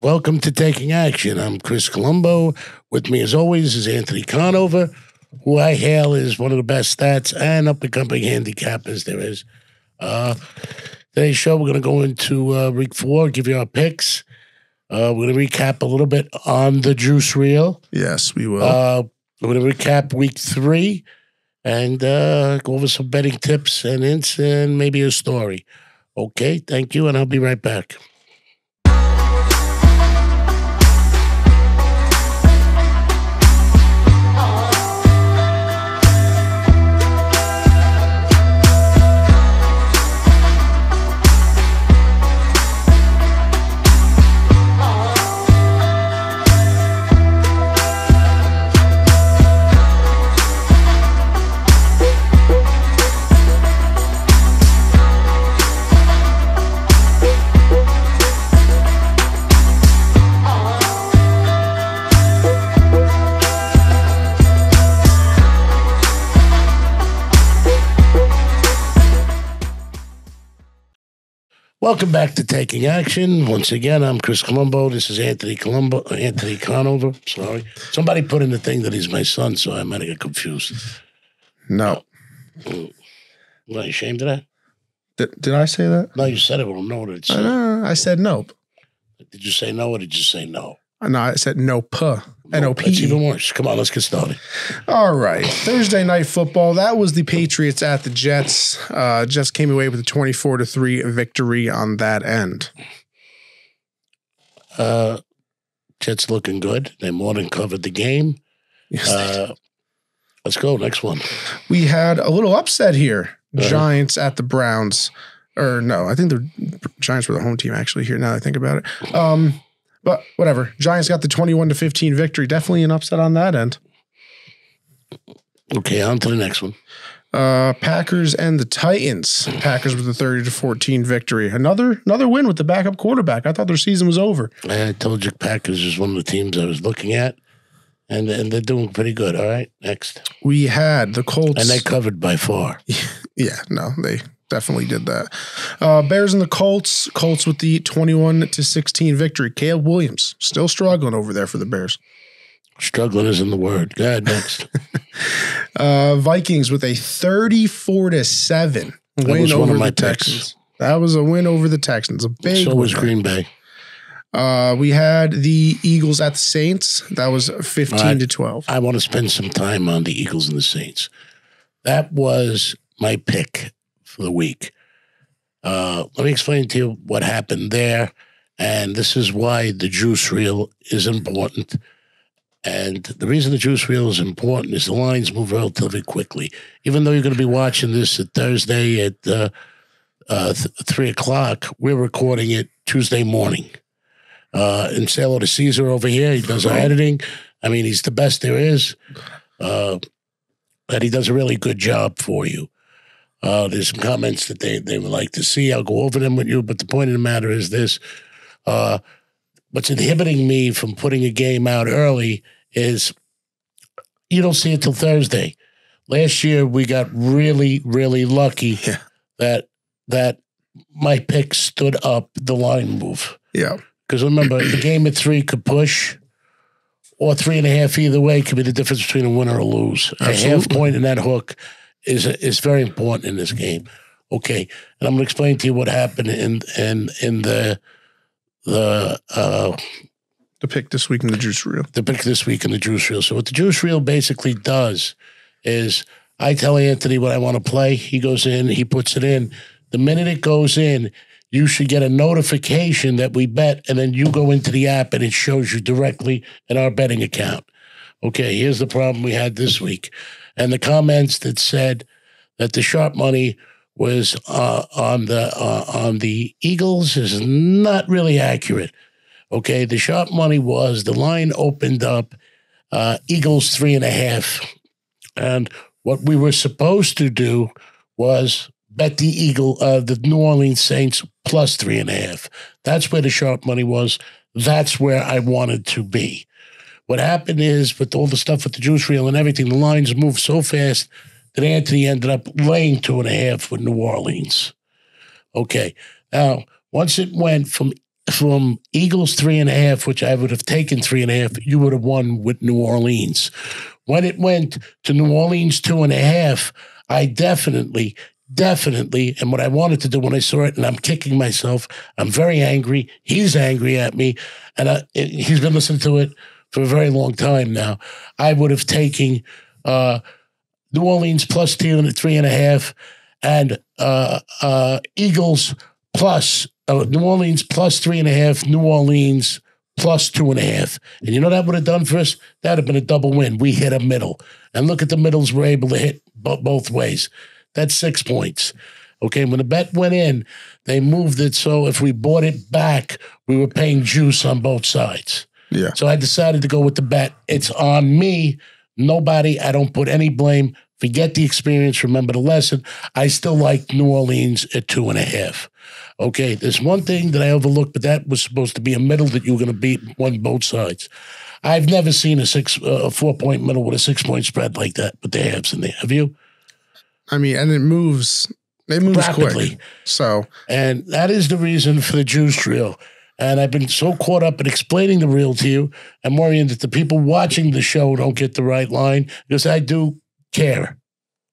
Welcome to Taking Action. I'm Chris Colombo. With me, as always, is Anthony Conover, who I hail as one of the best stats and up-and-coming handicappers there is. Today's show, we're going to go into week 4, give you our picks. We're going to recap a little bit on the juice reel. Yes, we will. We're going to recap week 3 and go over some betting tips and hints and maybe a story. Okay, thank you, and I'll be right back. Welcome back to Taking Action. Once again, I'm Chris Colombo. This is Anthony Conover. Sorry. Somebody put in the thing that he's my son, so I might have got confused. No. Are you ashamed of that? Did I say that? No, you said it. Well, no, it's. I said nope. Did you say no or did you say no? No, I said nope. N-O-P. It's even worse. Come on, let's get started. All right. Thursday night football. That was the Patriots at the Jets. Jets came away with a 24-3 victory on that end. Jets looking good. They more than covered the game. Yes, let's go. Next one. We had a little upset here. Giants at the Browns. Or no, I think the Giants were the home team actually here now that I think about it. But whatever. Giants got the 21-15 victory. Definitely an upset on that end. Okay, on to the next one. Packers and the Titans. Packers with a 30-14 victory. Another win with the backup quarterback. I thought their season was over. I told you Packers is one of the teams I was looking at, and they're doing pretty good. All right, next. We had the Colts. And they covered by far. Yeah, no, they definitely did that. Bears and the Colts. Colts with the 21-16 victory. Caleb Williams still struggling over there for the Bears. Struggling isn't the word. Go ahead, next. Vikings with a 34-7 win over the Texans. That was a win over the Texans. A big. So was Green Bay. We had the Eagles at the Saints. That was 15-12. I want to spend some time on the Eagles and the Saints. That was my pick for the week. Let me explain to you what happened there, and this is why the juice reel is important. And the reason the juice reel is important is the lines move relatively quickly. Even though you're going to be watching this at Thursday at 3 o'clock, we're recording it Tuesday morning. And say hello to Caesar over here. He does our editing. I mean, he's the best there is. And he does a really good job for you. There's some comments that they would like to see. I'll go over them with you. But the point of the matter is this. What's inhibiting me from putting a game out early is you don't see it till Thursday. Last year, we got really, really lucky that my pick stood up the line move. Yeah. Because remember, the game at 3 could push, or 3.5 either way could be the difference between a win or a lose. Absolutely. A half point in that hook is very important in this game. Okay, and I'm going to explain to you what happened in the pick this week in the juice reel. The pick this week in the juice reel. So what the juice reel basically does is I tell Anthony what I want to play. He goes in, he puts it in. The minute it goes in, you should get a notification that we bet, and then you go into the app and it shows you directly in our betting account. Okay, here's the problem we had this week. And the comments that said that the sharp money was on the Eagles is not really accurate. Okay, the sharp money was the line opened up Eagles 3.5. And what we were supposed to do was bet the New Orleans Saints plus 3.5. That's where the sharp money was. That's where I wanted to be. What happened is, with all the stuff with the juice reel and everything, the lines moved so fast that Anthony ended up laying 2.5 with New Orleans. Okay. Now, once it went from from Eagles 3.5, which I would have taken 3.5, you would have won with New Orleans. When it went to New Orleans 2.5, I definitely, and what I wanted to do when I saw it, and I'm kicking myself, I'm very angry. He's angry at me, and he's been listening to it for a very long time now. I would have taken New Orleans plus 3.5, and Eagles plus New Orleans plus 3.5, New Orleans plus 2.5. And you know that would have done for us? That would have been a double win. We hit a middle. And look at the middles we're able to hit both ways. That's 6 points. Okay, when the bet went in, they moved it so if we bought it back, we were paying juice on both sides. Yeah. So I decided to go with the bet. It's on me. Nobody, I don't put any blame. Forget the experience. Remember the lesson. I still like New Orleans at 2.5. Okay, there's one thing that I overlooked, but that was supposed to be a middle that you were going to beat on both sides. I've never seen a 4-point middle with a 6-point spread like that with the halves in there. Have you? I mean, and it moves rapidly. Quick. So, and that is the reason for the juice reel. And I've been so caught up in explaining the reel to you, I'm worrying that the people watching the show don't get the right line because I do care.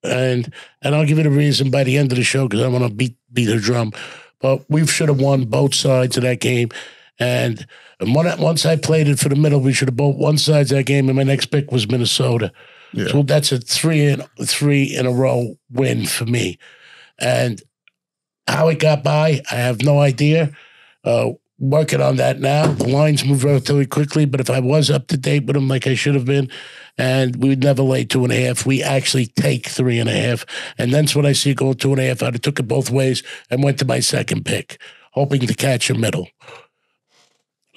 And I'll give you the reason by the end of the show because I want to beat a drum. But we should have won both sides of that game. And once I played it for the middle, we should have both won sides of that game. And my next pick was Minnesota. Yeah. So that's a 3 in a row win for me. And how it got by, I have no idea. Working on that now. The lines move relatively quickly, but if I was up to date with them like I should have been, and we'd never lay 2.5, we actually take 3.5. And that's when I see going 2.5. I'd have took it both ways and went to my second pick, hoping to catch a middle.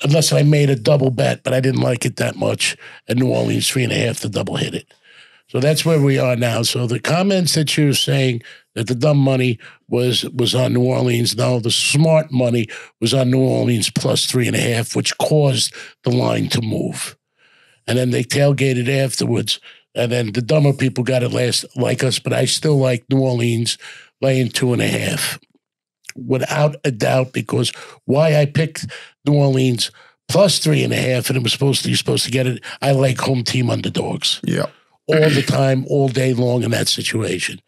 Unless I made a double bet, but I didn't like it that much. And New Orleans 3.5 to double hit it. So that's where we are now. So the comments that you're saying that the dumb money was on New Orleans, no, the smart money was on New Orleans plus 3.5, which caused the line to move. And then they tailgated afterwards. And then the dumber people got it last like us, but I still like New Orleans laying 2.5. Without a doubt, because why I picked New Orleans plus 3.5, and you're supposed to get it. I like home team underdogs. Yeah. All the time, all day long in that situation.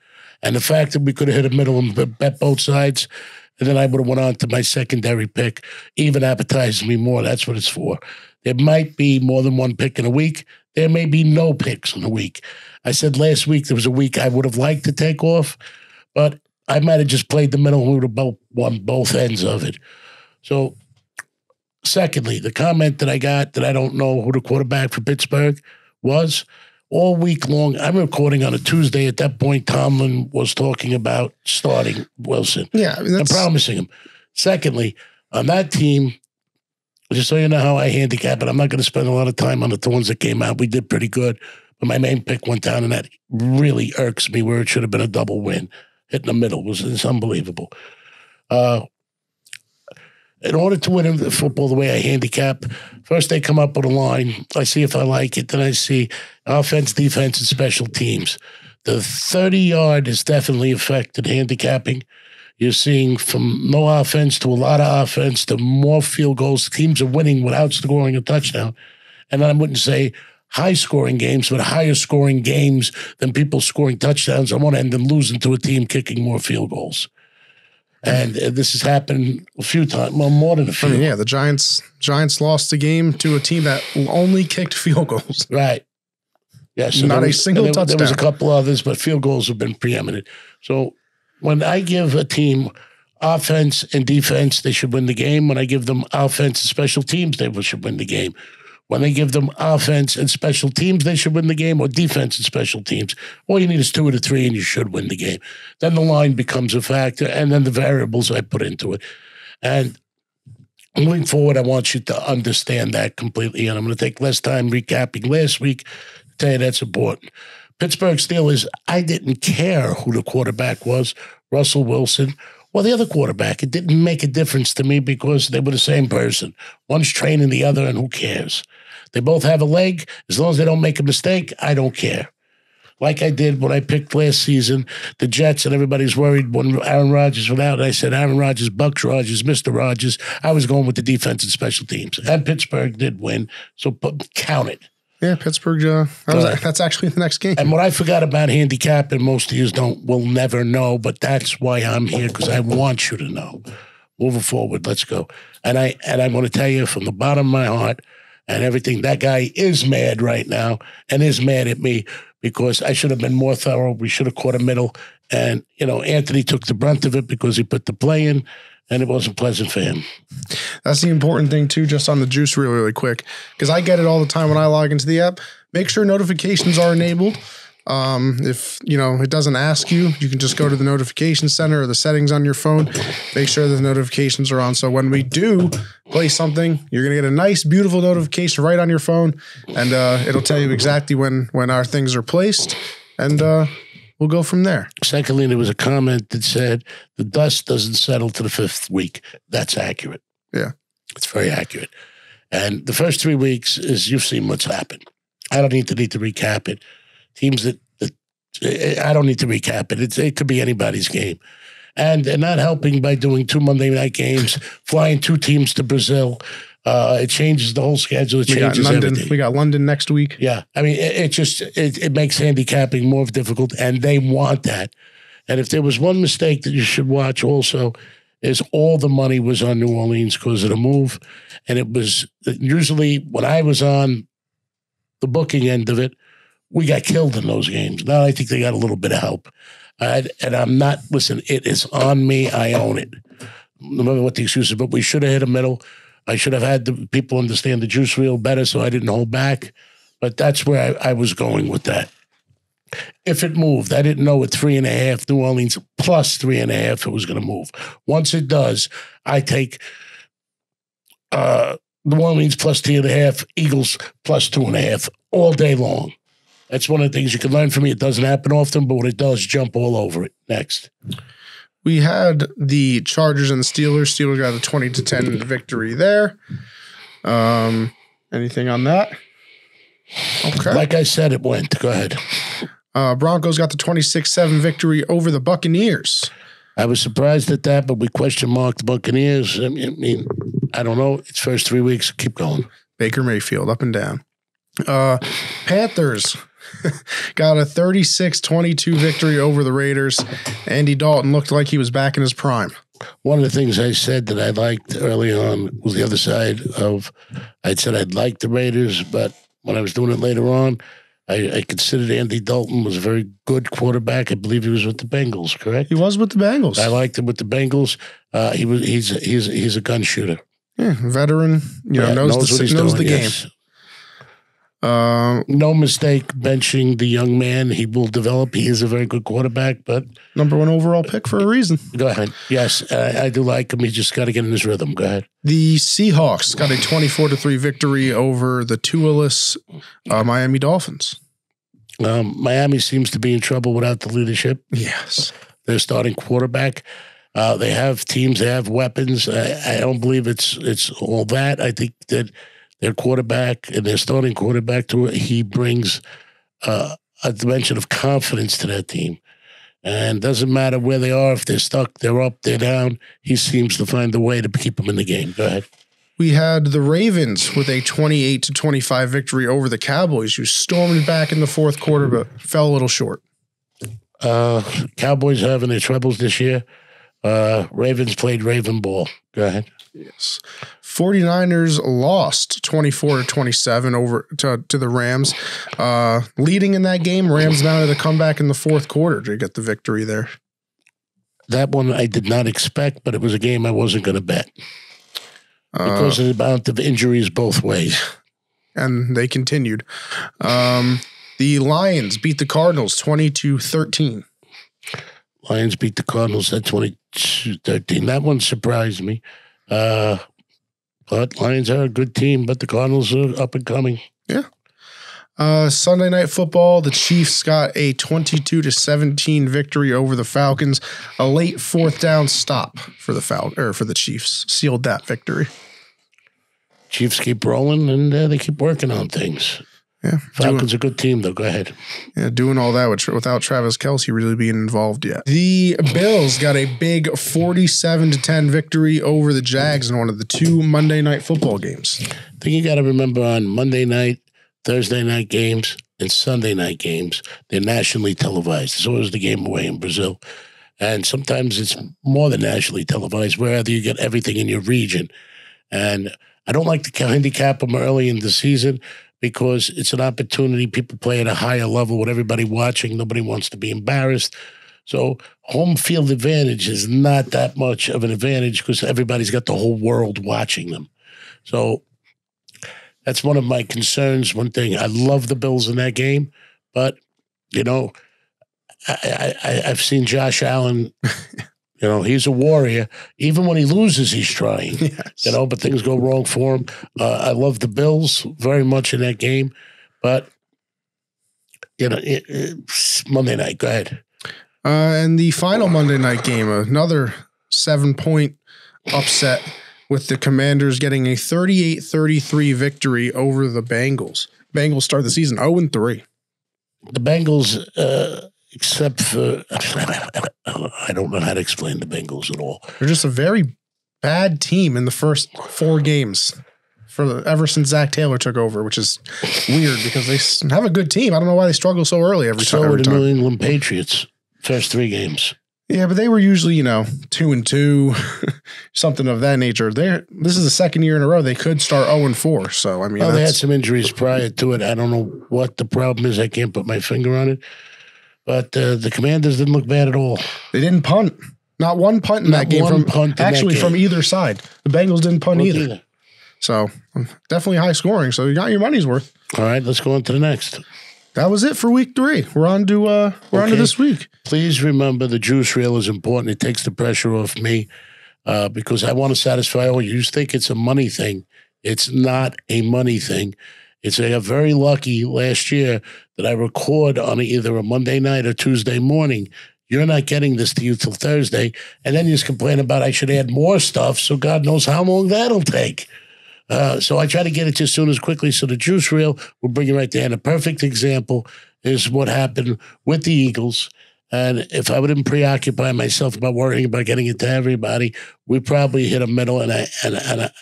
And the fact that we could have hit a middle and bet both sides, and then I would have went on to my secondary pick, even appetizes me more. That's what it's for. There might be more than one pick in a week. There may be no picks in a week. I said last week there was a week I would have liked to take off, but I might have just played the middle and we would have both won both ends of it. So, secondly, the comment that I got that I don't know who the quarterback for Pittsburgh was, all week long, I'm recording on a Tuesday. At that point, Tomlin was talking about starting Wilson. Yeah, I mean, I'm promising him. Secondly, on that team, just so you know how I handicap it, I'm not going to spend a lot of time on the ones that came out. We did pretty good, but my main pick went down, and that really irks me where it should have been a double win. Hit in the middle. It's unbelievable. In order to win the football the way I handicap, first they come up with a line. I see if I like it. Then I see offense, defense, and special teams. The 30-yard is definitely affected handicapping. You're seeing from no offense to a lot of offense to more field goals. Teams are winning without scoring a touchdown. And I wouldn't say high-scoring games, but higher-scoring games than people scoring touchdowns on one end and losing to a team kicking more field goals. And this has happened a few times, well, more than a few. I mean, yeah, the Giants lost the game to a team that only kicked field goals. Right. Yeah, so not a single touchdown. There was a couple others, but field goals have been preeminent. So when I give a team offense and defense, they should win the game. When I give them offense and special teams, they should win the game. When they give them offense and special teams, they should win the game, or defense and special teams. All you need is 2 out of 3, and you should win the game. Then the line becomes a factor, and then the variables I put into it. And moving forward, I want you to understand that completely, and I'm going to take less time recapping last week to tell you that's important. Pittsburgh Steelers, I didn't care who the quarterback was, Russell Wilson, or the other quarterback. It didn't make a difference to me because they were the same person. One's training the other, and who cares? They both have a leg. As long as they don't make a mistake, I don't care. like I did when I picked last season, the Jets, and everybody's worried when Aaron Rodgers went out. And I said, Aaron Rodgers, Bucks Rodgers, Mr. Rodgers. I was going with the defense and special teams. And Pittsburgh did win, so count it. Yeah, Pittsburgh. That's actually the next game. And what I forgot about handicap, and most of you will never know, but that's why I'm here, because I want you to know. Moving forward, let's go. And I want to tell you from the bottom of my heart and everything, that guy is mad right now and is mad at me, because I should have been more thorough. We should have caught a middle. And, Anthony took the brunt of it because he put the play in, and it wasn't pleasant for him. That's the important thing, too, just on the juice really, really quick, because I get it all the time when I log into the app. Make sure notifications are enabled. If, it doesn't ask you, you can just go to the notification center or the settings on your phone. Make sure the notifications are on. So when we do play something, you're going to get a nice, beautiful notification right on your phone. And it'll tell you exactly when our things are placed. And we'll go from there. Secondly, there was a comment that said the dust doesn't settle to the 5th week. That's accurate. Yeah. It's very accurate. And the first 3 weeks is you've seen what's happened. I don't need to recap it. Teams that I don't need to recap it. It could be anybody's game. And they're not helping by doing 2 Monday night games, flying 2 teams to Brazil. It changes the whole schedule. It changes everything. We got London next week. Yeah. I mean, it makes handicapping more difficult, and they want that. And if there was one mistake that you should watch also, is all the money was on New Orleans because of the move. And it was usually when I was on the booking end of it, we got killed in those games. Now I think they got a little bit of help. And I'm not, listen, it is on me. I own it. No matter what the excuse is, but we should have hit a middle. I should have had the people understand the juice reel better so I didn't hold back. But that's where I was going with that. If it moved, I didn't know at 3.5, New Orleans plus 3.5, it was going to move. Once it does, I take New Orleans plus 3.5, Eagles plus 2.5 all day long. That's one of the things you can learn from me. It doesn't happen often, but when it does, jump all over it. Next. We had the Chargers and the Steelers. Steelers got a 20-10 victory there. Anything on that? Okay. Like I said, it went. Go ahead. Broncos got the 26-7 victory over the Buccaneers. I was surprised at that, but we question mark the Buccaneers. I mean, I don't know. It's first 3 weeks. Keep going. Baker Mayfield, up and down. Panthers got a 36-22 victory over the Raiders. Andy Dalton looked like he was back in his prime. One of the things I said that I liked early on was the other side of, I'd said I'd like the Raiders, but when I was doing it later on, I considered Andy Dalton was a very good quarterback. I believe he was with the Bengals, correct? He was with the Bengals. I liked him with the Bengals. He's a gun shooter. Yeah, veteran, knows the game. Yes. No mistake benching the young man. He will develop. He is a very good quarterback, but number 1 overall pick for a reason. Go ahead. Yes, I do like him. He just got to get in his rhythm. Go ahead. The Seahawks got a 24-3 victory over the Tua-less Miami Dolphins. Miami seems to be in trouble without the leadership. Yes. Their starting quarterback. They have teams. They have weapons. I don't believe it's all that. I think that their quarterback and their starting quarterback he brings a dimension of confidence to that team. And doesn't matter where they are, if they're stuck, they're up, they're down. He seems to find a way to keep them in the game. Go ahead. We had the Ravens with a 28-25 victory over the Cowboys, who stormed back in the fourth quarter but fell a little short. Cowboys having their troubles this year. Ravens played Raven ball. Go ahead. Yes. 49ers lost 24-27 over to the Rams. Leading in that game, Rams mounted a comeback in the fourth quarter to get the victory there. That one I did not expect, but it was a game I wasn't going to bet. Because of the amount of injuries both ways. And they continued. The Lions beat the Cardinals 20-13. Lions beat the Cardinals at 22-13. That one surprised me. But Lions are a good team, but the Cardinals are up and coming. Yeah. Sunday Night Football, the Chiefs got a 22-17 victory over the Falcons. A late fourth down stop for the Chiefs sealed that victory. Chiefs keep rolling, and they keep working on things. Yeah, Falcons a good team, though. Go ahead. Yeah, doing all that without Travis Kelce really being involved yet. The Bills got a big 47-10 victory over the Jags in one of the 2 Monday Night Football games. I think you got to remember on Monday night, Thursday night games, and Sunday night games, they're nationally televised. It's always the game away in Brazil. And sometimes it's more than nationally televised, wherever you get everything in your region. And I don't like to handicap them early in the season because it's an opportunity. People play at a higher level with everybody watching. Nobody wants to be embarrassed. So home field advantage is not that much of an advantage because everybody's got the whole world watching them. So that's one of my concerns. One thing, I love the Bills in that game, but, you know, I've seen Josh Allen, you know, he's a warrior. Even when he loses, he's trying, Yes. you know, but things go wrong for him. I love the Bills very much in that game, but, you know, it's Monday night. Go ahead. And the final Monday night game, another 7-point upset with the Commanders getting a 38-33 victory over the Bengals. Bengals start the season 0-3. The Bengals, except for, I don't know how to explain the Bengals at all. They're just a very bad team in the first 4 games ever since Zach Taylor took over, which is weird because they have a good team. I don't know why they struggle so early every time. So the New England Patriots, first 3 games. Yeah, but they were usually, 2-2, something of that nature. This is the second year in a row they could start 0-4. So I mean, they had some injuries prior to it. I don't know what the problem is. I can't put my finger on it. But the Commanders didn't look bad at all. They didn't punt. Not one punt in that game. From either side. The Bengals didn't punt either. So definitely high scoring. So you got your money's worth. All right, let's go on to the next. That was it for week 3. We're on to this week. Please remember the juice reel is important. It takes the pressure off me because I want to satisfy all. You think it's a money thing. It's not a money thing. It's a very lucky last year that I record on either a Monday night or Tuesday morning. You're not getting this to you till Thursday. And then you just complain about I should add more stuff. So God knows how long that'll take. So I try to get it as soon as quickly. So the juice reel will bring you right there. And a perfect example is what happened with the Eagles. And if I wouldn't preoccupy myself about worrying about getting it to everybody, we probably hit a middle and a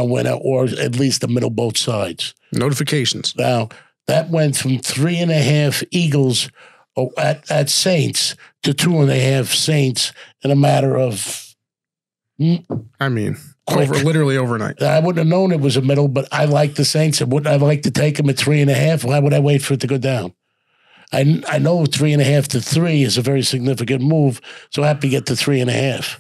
winner, or at least a middle both sides. Notifications. Now, that went from 3.5 Eagles at Saints to 2.5 Saints in a matter of... literally overnight. I wouldn't have known it was a middle, but I like the Saints. And wouldn't I like to take them at 3.5? Why would I wait for it to go down? I know 3.5 to 3 is a very significant move, so I have to get to 3.5.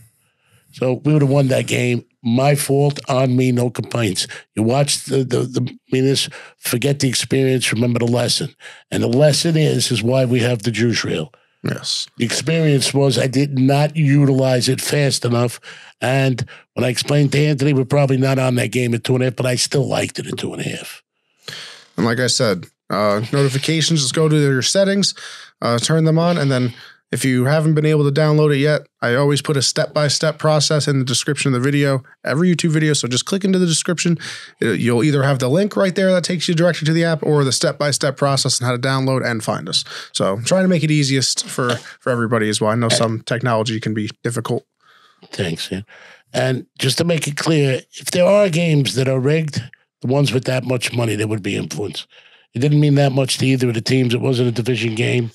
So we would have won that game. My fault, on me, no complaints. You watch the meanness, forget the experience, remember the lesson. And the lesson is why we have the juice reel. Yes. The experience was I did not utilize it fast enough. And when I explained to Anthony, we're probably not on that game at 2.5, but I still liked it at 2.5. And like I said, notifications, just go to your settings, turn them on, and then if you haven't been able to download it yet, I always put a step-by-step process in the description of the video, every YouTube video. So just click into the description. You'll either have the link right there that takes you directly to the app, or the step-by-step process on how to download and find us. So I'm trying to make it easiest for everybody as well. I know some technology can be difficult. Thanks, man. And just to make it clear, if there are games that are rigged, the ones with that much money, there would be influence. It didn't mean that much to either of the teams. It wasn't a division game.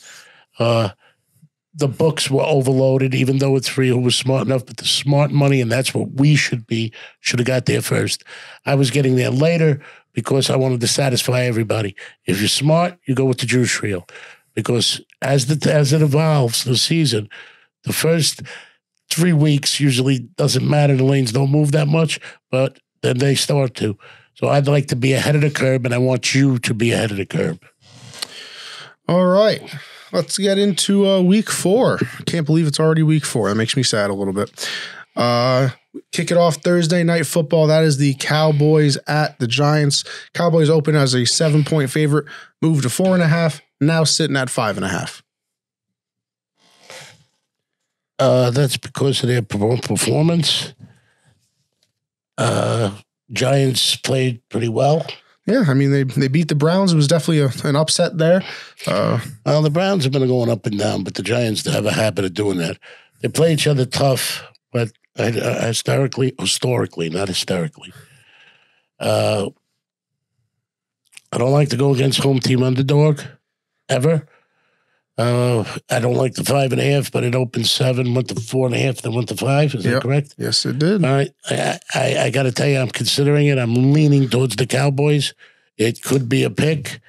The books were overloaded, even though it's free. Who was smart enough, but the smart money, and that's what we should have got there first. I was getting there later because I wanted to satisfy everybody. If you're smart, you go with the juice reel, because as it evolves the season, the first 3 weeks usually doesn't matter. The lanes don't move that much, but then they start to. So I'd like to be ahead of the curve, and I want you to be ahead of the curve. All right. Let's get into week 4. Can't believe it's already week 4. That makes me sad a little bit. Kick it off Thursday night football. That is the Cowboys at the Giants. Cowboys open as a 7-point favorite, moved to 4.5, now sitting at 5.5. That's because of their performance. Giants played pretty well. Yeah, I mean, they beat the Browns. It was definitely an upset there. Well, the Browns have been going up and down, but the Giants have a habit of doing that. They play each other tough, but historically, not hysterically. I don't like to go against home team underdog, ever. I don't like the 5.5, but it opened 7, went to 4.5, then went to 5. Is that correct? Yes, it did. All right. I got to tell you, I'm considering it. I'm leaning towards the Cowboys. It could be a pick.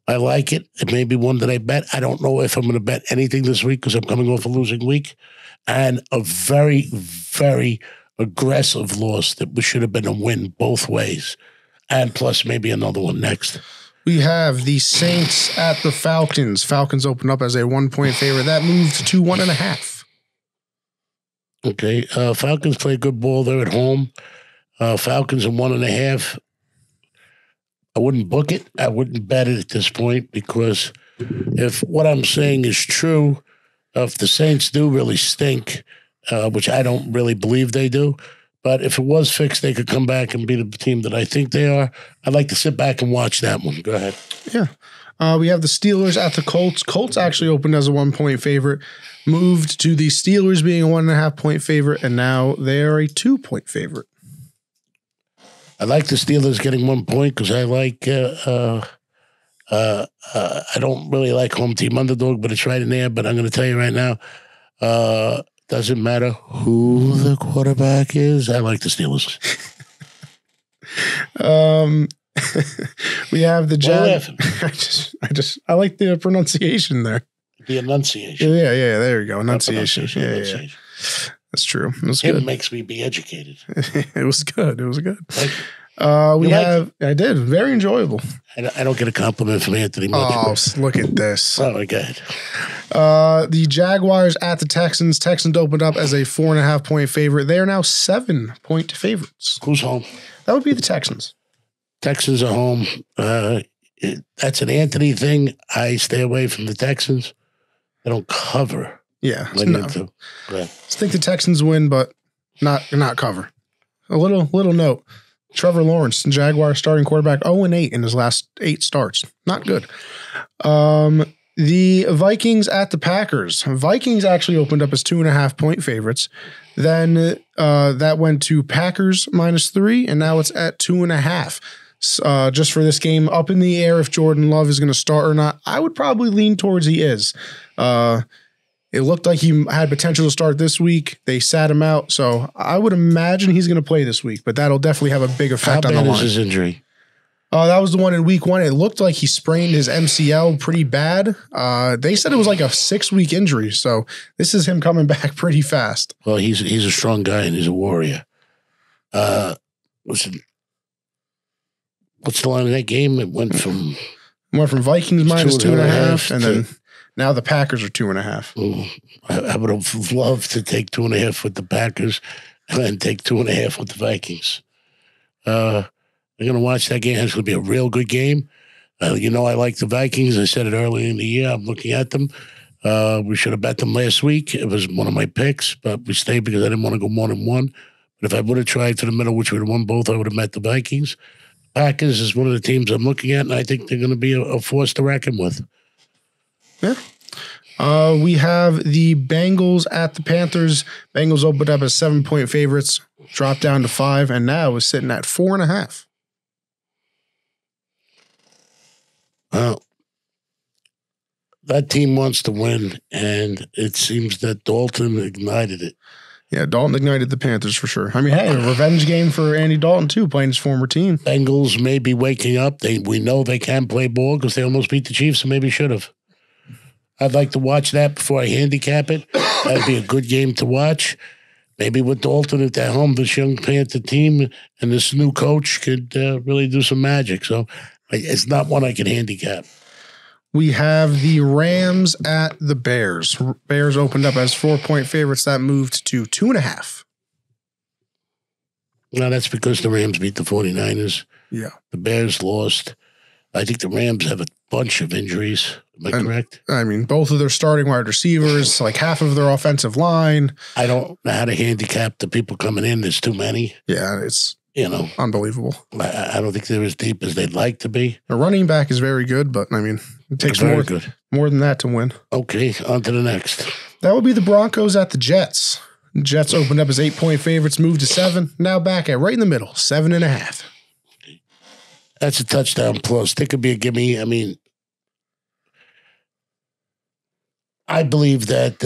I like it. It may be one that I bet. I don't know if I'm going to bet anything this week because I'm coming off a losing week. And a very, very aggressive loss that should have been a win both ways. And plus maybe another one next. We have the Saints at the Falcons. Falcons opened up as a 1-point favorite. That moved to 1.5. Okay. Falcons play good ball. They're at home. Falcons are 1.5. I wouldn't book it. I wouldn't bet it at this point because if what I'm saying is true, if the Saints do really stink, which I don't really believe they do, but if it was fixed, they could come back and be the team that I think they are. I'd like to sit back and watch that one. Go ahead. Yeah. We have the Steelers at the Colts. Colts actually opened as a 1-point favorite, moved to the Steelers being a 1.5-point favorite, and now they are a 2-point favorite. I like the Steelers getting 1 point because I like I don't really like home team underdog, but it's right in there. But I'm going to tell you right now, doesn't matter who the quarterback is. I like the Steelers. We have the Jags. I like the pronunciation there. The enunciation. Yeah. There you go. Enunciation. Yeah. That's true. It makes me be educated. It was good. Thank you. I did. Very enjoyable. I don't get a compliment from Anthony much. Oh, look at this. Oh, my God. The Jaguars at the Texans. Texans opened up as a 4.5-point favorite. They are now 7-point favorites. Who's home? That would be the Texans. Texans are home. That's an Anthony thing. I stay away from the Texans. I don't cover. Yeah. I think the Texans win, but not cover. A little note. Trevor Lawrence, Jaguar starting quarterback, 0-8 in his last 8 starts. Not good. The Vikings at the Packers. Vikings actually opened up as 2.5-point favorites. Then that went to Packers -3, and now it's at 2.5. Just for this game, up in the air if Jordan Love is going to start or not. I would probably lean towards he is. It looked like he had potential to start this week. They sat him out, so I would imagine he's going to play this week, but that'll definitely have a big effect on the line. How bad is his injury? That was the one in week 1. It looked like he sprained his MCL pretty bad. They said it was like a 6-week injury, so this is him coming back pretty fast. Well, he's a strong guy and he's a warrior. Listen, what's the line of that game? It went from Vikings -2.5, and then now the Packers are 2.5. I would have loved to take 2.5 with the Packers and then take 2.5 with the Vikings. I'm going to watch that game. It's going to be a real good game. I like the Vikings. I said it earlier in the year. I'm looking at them. We should have bet them last week. It was one of my picks, but we stayed because I didn't want to go more than one. But if I would have tried for the middle, which would have won both, I would have met the Vikings. Packers is one of the teams I'm looking at, and I think they're going to be a force to reckon with. Yeah. We have the Bengals at the Panthers. Bengals opened up as 7-point favorites, dropped down to 5, and now is sitting at 4.5. Well, that team wants to win, and it seems that Dalton ignited it. Yeah, Dalton ignited the Panthers for sure. I mean, hey, a revenge game for Andy Dalton, too, playing his former team. Bengals may be waking up. We know they can play ball because they almost beat the Chiefs and maybe should have. I'd like to watch that before I handicap it. That'd be a good game to watch. Maybe with Dalton at their home, this young Panther team and this new coach could really do some magic. So it's not one I can handicap. We have the Rams at the Bears. Bears opened up as 4-point favorites. That moved to 2.5. No, that's because the Rams beat the 49ers. Yeah. The Bears lost. I think the Rams have a bunch of injuries. Am I correct? I mean, both of their starting wide receivers, like half of their offensive line. I don't know how to handicap the people coming in. There's too many. Yeah, Unbelievable. I don't think they're as deep as they'd like to be. A running back is very good, but I mean, it takes more than that to win. Okay, on to the next. That would be the Broncos at the Jets. Jets opened up as 8-point favorites, moved to 7. Now back at right in the middle, 7.5. That's a touchdown plus. That could be a gimme. I mean, I believe that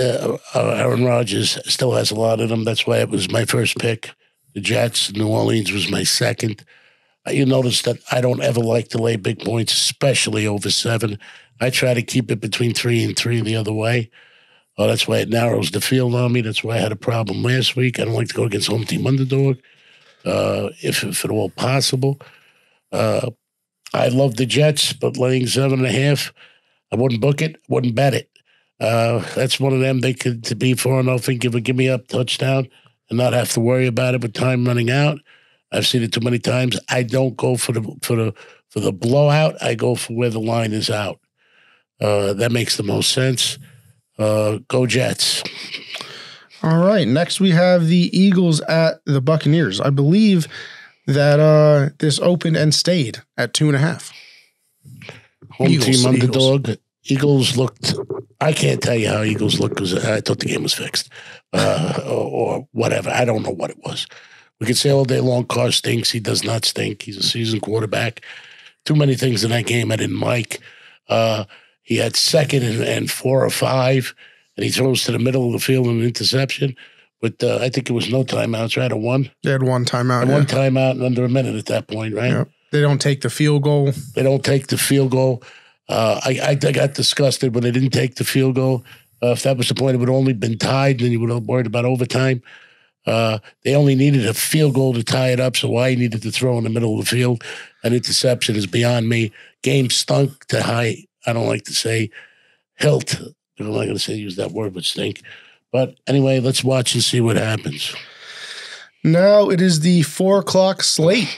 Aaron Rodgers still has a lot in him. That's why it was my first pick. The Jets, New Orleans was my second. You notice that I don't ever like to lay big points, especially over 7. I try to keep it between 3 and 3 the other way. Oh, that's why it narrows the field on me. That's why I had a problem last week. I don't like to go against home team underdog, if at all possible. I love the Jets, but laying 7.5, I wouldn't book it, wouldn't bet it. That's one of them. They could be 4-0, give me up touchdown, and not have to worry about it with time running out. I've seen it too many times. I don't go for the blowout. I go for where the line is out. That makes the most sense. Go Jets. All right. Next, we have the Eagles at the Buccaneers. I believe that this opened and stayed at 2.5. Home team underdog. Eagles looked. I can't tell you how Eagles looked because I thought the game was fixed, or whatever. I don't know what it was. We could say all day long, Carr stinks. He does not stink. He's a seasoned quarterback. Too many things in that game I didn't like. He had 2nd and 4 or 5, and he throws to the middle of the field in an interception. But I think it was no timeouts, right? Or one? They had one timeout. One timeout in under a minute at that point, right? Yep. They don't take the field goal. I got disgusted when they didn't take the field goal. If that was the point, it would have only been tied, then you would have worried about overtime. They only needed a field goal to tie it up, so why he needed to throw in the middle of the field an interception is beyond me. Game stunk to high, I don't like to say, hilt. I'm not going to use that word, but stink. But anyway, let's watch and see what happens. Now it is the 4:00 slate.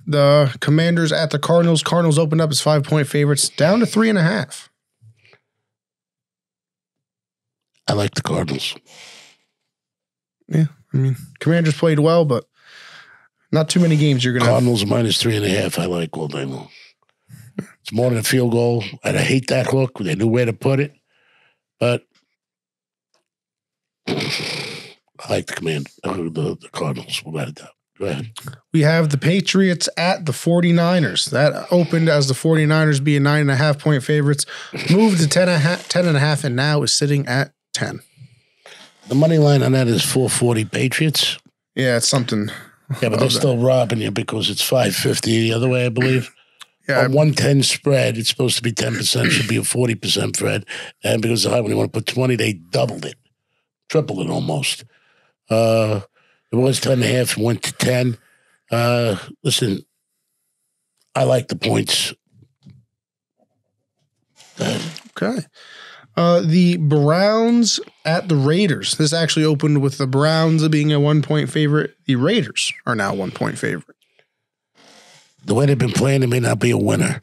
The Commanders at the Cardinals. Cardinals opened up as 5-point favorites, down to 3.5. I like the Cardinals. Yeah, I mean, Commanders played well, but not too many games you're going to Cardinals minus 3.5, I like all day long. It's more than a field goal, and I hate that hook. They knew where to put it, but I like the Cardinals, without a doubt. Go ahead. We have the Patriots at the 49ers. That opened as the 49ers being 9.5-point favorites, moved to 10.5, and now is sitting at 10. The money line on that is 440 Patriots. Yeah, it's something. Yeah, but they're still robbing you because it's 550 the other way, I believe. Yeah, a 110 spread, it's supposed to be 10%, should be a 40% spread. And because when you want to put 20, they doubled it, tripled it almost. It was 10.5, went to 10. Listen, I like the points. Okay. The Browns at the Raiders. This actually opened with the Browns being a 1-point favorite. The Raiders are now 1-point favorite. The way they've been playing, it may not be a winner.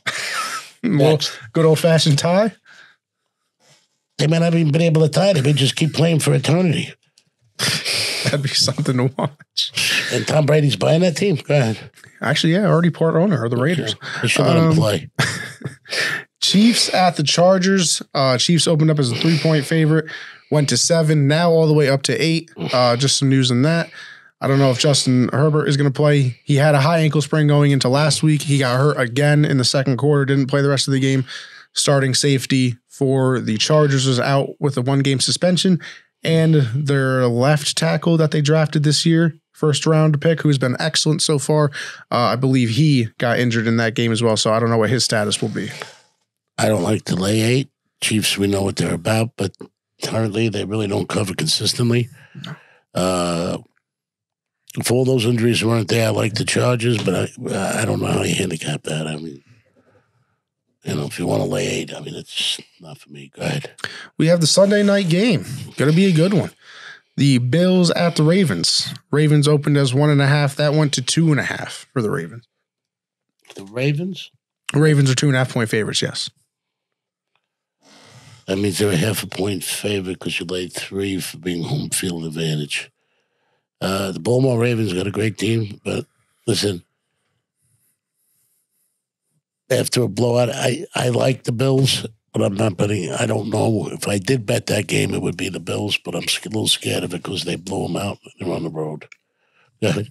Well, good old-fashioned tie? They may not even been able to tie. They may just keep playing for eternity. That'd be something to watch. And Tom Brady's buying that team? Go ahead. Actually, yeah, already part owner of the Raiders. They should let him play. Chiefs at the Chargers. Chiefs opened up as a 3-point favorite, went to 7, now all the way up to 8. Just some news on that. I don't know if Justin Herbert is going to play. He had a high ankle sprain going into last week. He got hurt again in the second quarter, didn't play the rest of the game. Starting safety for the Chargers was out with a 1-game suspension. And their left tackle that they drafted this year, first-round pick, who's been excellent so far, I believe he got injured in that game as well, so I don't know what his status will be. I don't like to lay 8. Chiefs, we know what they're about, but currently they really don't cover consistently. If all those injuries weren't there, I like the Chargers, but I don't know how you handicap that. I mean, if you want to lay 8, I mean, it's not for me. Go ahead. We have the Sunday night game. Going to be a good one. The Bills at the Ravens. Ravens opened as 1.5. That went to 2.5 for the Ravens. The Ravens? The Ravens are 2.5-point favorites, yes. That means they're a 0.5-point favorite because you laid 3 for being home field advantage. The Baltimore Ravens got a great team, but Listen, after a blowout, I like the Bills, but I'm not betting. I don't know. If I did bet that game, it would be the Bills, but I'm a little scared of it because they blew them out. They're on the road. Go ahead.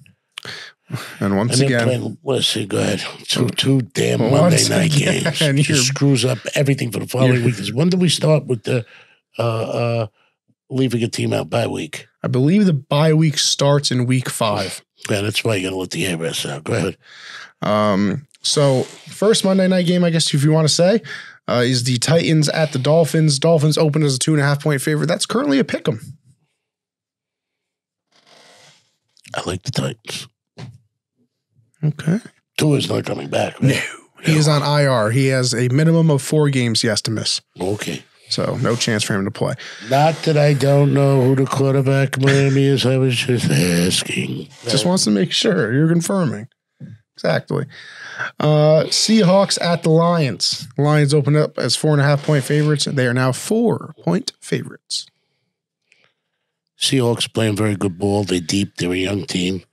And once again, let's see, go ahead. Two damn Monday night games. Just screws up everything for the following week. When do we start with the leaving a team out bye week? I believe the bye week starts in week 5. Yeah, that's why you got to let the air rest out. Go ahead. So first Monday night game, I guess if you want to say, is the Titans at the Dolphins. Dolphins open as a 2.5-point favorite. That's currently a pick 'em. I like the Titans. Okay. Tua's not coming back, right? No. He is on IR. He has a minimum of 4 games he has to miss. Okay. So no chance for him to play. Not that I don't know who the quarterback of Miami is. I was just asking. Just wants to make sure. You're confirming. Exactly. Seahawks at the Lions. Lions opened up as 4.5-point favorites. They are now 4-point favorites. Seahawks playing very good ball. They're deep. They're a young team.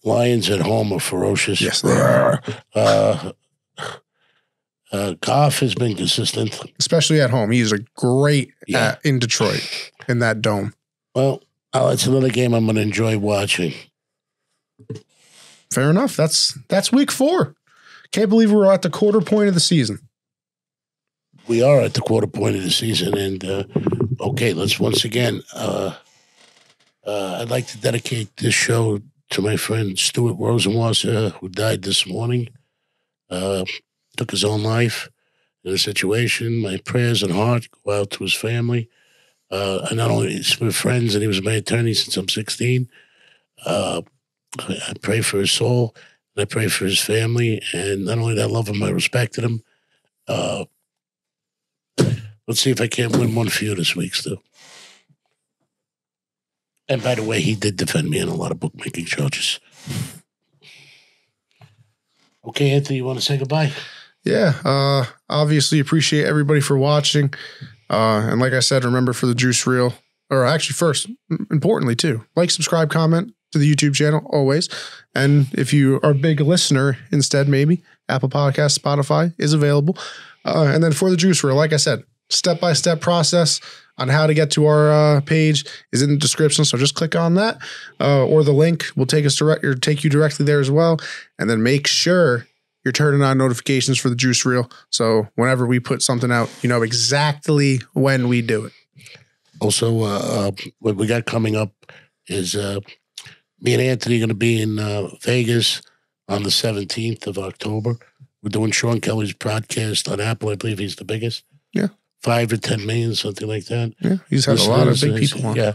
Lions at home are ferocious. Yes, they are. Goff has been consistent. Especially at home. He's a great in Detroit, in that dome. Well, it's another game I'm going to enjoy watching. Fair enough. That's week 4. Can't believe we're at the quarter point of the season. We are at the quarter point of the season. And, okay, let's once again, I'd like to dedicate this show to my friend Stuart Rosenwasser, who died this morning. Took his own life in a situation. My prayers and heart go out to his family. I not only we're friends, and he was my attorney since I'm 16. I pray for his soul, and I pray for his family. And not only that, I love him, I respected him. Let's see if I can't win one for you this week, Stu. And by the way, he did defend me in a lot of bookmaking charges. Okay, Anthony, you want to say goodbye? Yeah. Obviously, appreciate everybody for watching. And like I said, remember for the juice reel, or actually first, importantly too, like, subscribe, comment to the YouTube channel always. And if you are a big listener instead, maybe Apple Podcasts, Spotify is available. And then for the juice reel, like I said, step-by-step process on how to get to our page is in the description. So just click on that, or the link will take you directly there as well. And then make sure you're turning on notifications for the juice reel. So whenever we put something out, you know exactly when we do it. Also, what we got coming up is me and Anthony are going to be in Vegas on the 17th of October. We're doing Sean Kelly's podcast on Apple. I believe he's the biggest. Yeah. 5 or 10 million, something like that. Yeah, he's had a lot of big people on. Yeah.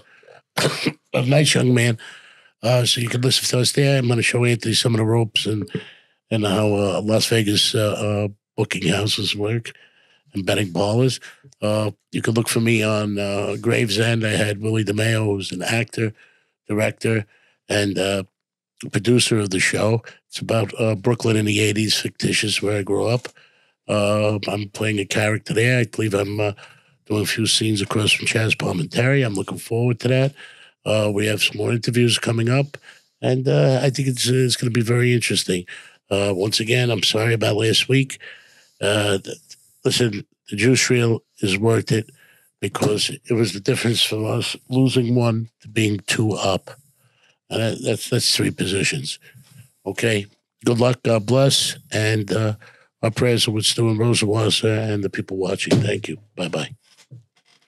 A nice young man. So you can listen to us there. I'm going to show Anthony some of the ropes and how Las Vegas booking houses work and betting ballers. You can look for me on Gravesend. I had Willie DeMeo, who's an actor, director, and producer of the show. It's about Brooklyn in the 80s, fictitious, where I grew up. I'm playing a character there. I believe I'm doing a few scenes across from Chaz Palminteri. I'm looking forward to that. We have some more interviews coming up, and I think it's going to be very interesting. Once again, I'm sorry about last week. Listen, the juice reel is worth it because it was the difference from us losing 1 to being 2 up. And that's 3 positions. Okay. Good luck. God bless. And our prayers are with Stu and Rosenwasser and the people watching. Thank you. Bye-bye.